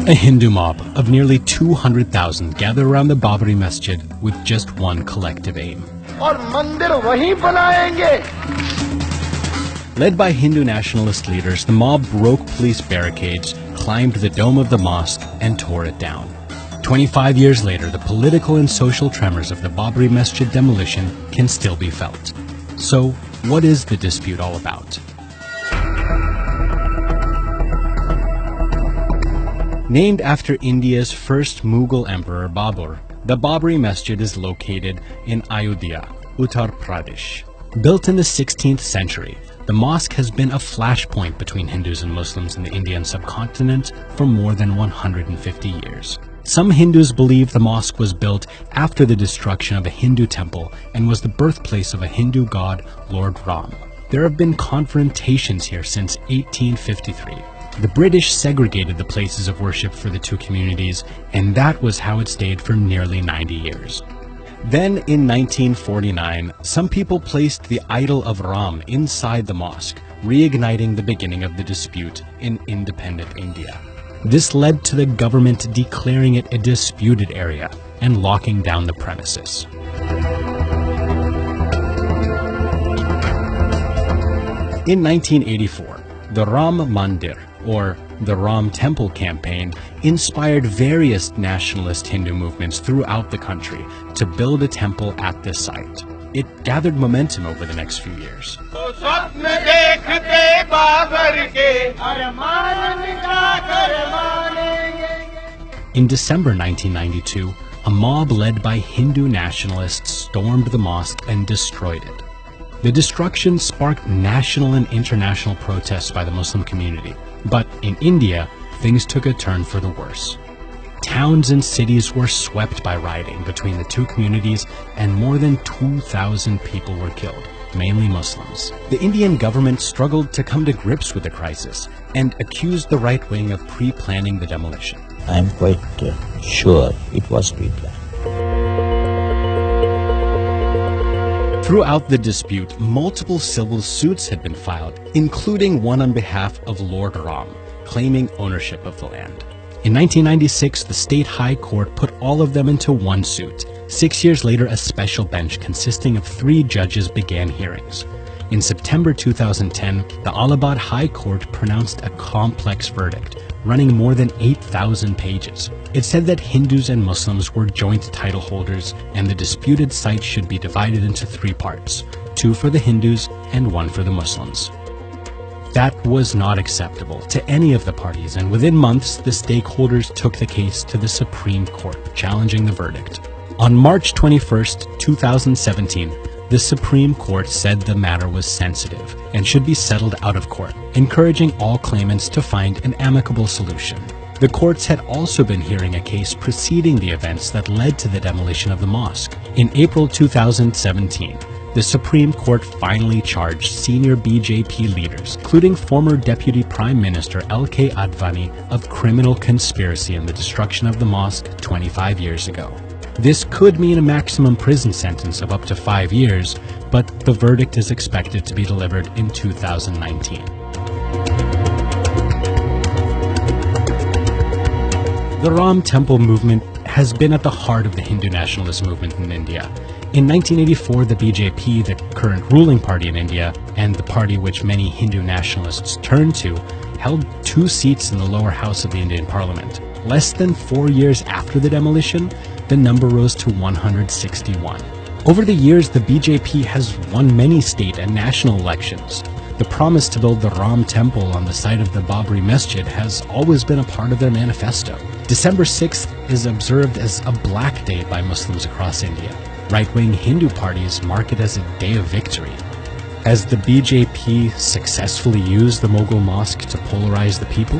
A Hindu mob of nearly 200,000 gather around the Babri Masjid with just one collective aim. Led by Hindu nationalist leaders, the mob broke police barricades, climbed the dome of the mosque, and tore it down. 25 years later, the political and social tremors of the Babri Masjid demolition can still be felt. So, what is the dispute all about? Named after India's first Mughal emperor Babur, the Babri Masjid is located in Ayodhya, Uttar Pradesh. Built in the 16th century, the mosque has been a flashpoint between Hindus and Muslims in the Indian subcontinent for more than 150 years. Some Hindus believe the mosque was built after the destruction of a Hindu temple and was the birthplace of a Hindu god, Lord Ram. There have been confrontations here since 1853. The British segregated the places of worship for the two communities, and that was how it stayed for nearly 90 years. Then, in 1949, some people placed the idol of Ram inside the mosque, reigniting the beginning of the dispute in independent India. This led to the government declaring it a disputed area and locking down the premises. In 1984, the Ram Mandir, or the Ram Temple campaign, inspired various nationalist Hindu movements throughout the country to build a temple at this site. It gathered momentum over the next few years. In December 1992, a mob led by Hindu nationalists stormed the mosque and destroyed it. The destruction sparked national and international protests by the Muslim community. But in India, things took a turn for the worse. Towns and cities were swept by rioting between the two communities, and more than 2,000 people were killed, mainly Muslims. The Indian government struggled to come to grips with the crisis and accused the right wing of pre-planning the demolition. I am quite sure it was pre-planned. Throughout the dispute, multiple civil suits had been filed, including one on behalf of Lord Ram, claiming ownership of the land. In 1996, the state high court put all of them into one suit. 6 years later, a special bench consisting of 3 judges began hearings. In September 2010, the Allahabad High Court pronounced a complex verdict, running more than 8,000 pages. It said that Hindus and Muslims were joint title holders, and the disputed site should be divided into 3 parts, 2 for the Hindus and 1 for the Muslims. That was not acceptable to any of the parties, and within months, the stakeholders took the case to the Supreme Court, challenging the verdict. On March 21, 2017, the Supreme Court said the matter was sensitive and should be settled out of court, encouraging all claimants to find an amicable solution. The courts had also been hearing a case preceding the events that led to the demolition of the mosque. In April 2017, the Supreme Court finally charged senior BJP leaders, including former Deputy Prime Minister L.K. Advani, of criminal conspiracy in the destruction of the mosque 25 years ago. This could mean a maximum prison sentence of up to 5 years, but the verdict is expected to be delivered in 2019. The Ram Temple movement has been at the heart of the Hindu nationalist movement in India. In 1984, the BJP, the current ruling party in India, and the party which many Hindu nationalists turned to, held 2 seats in the lower house of the Indian Parliament. Less than 4 years after the demolition, the number rose to 161. Over the years, the BJP has won many state and national elections. The promise to build the Ram Temple on the site of the Babri Masjid has always been a part of their manifesto. December 6th is observed as a black day by Muslims across India. Right-wing Hindu parties mark it as a day of victory. Has the BJP successfully used the Mughal mosque to polarize the people?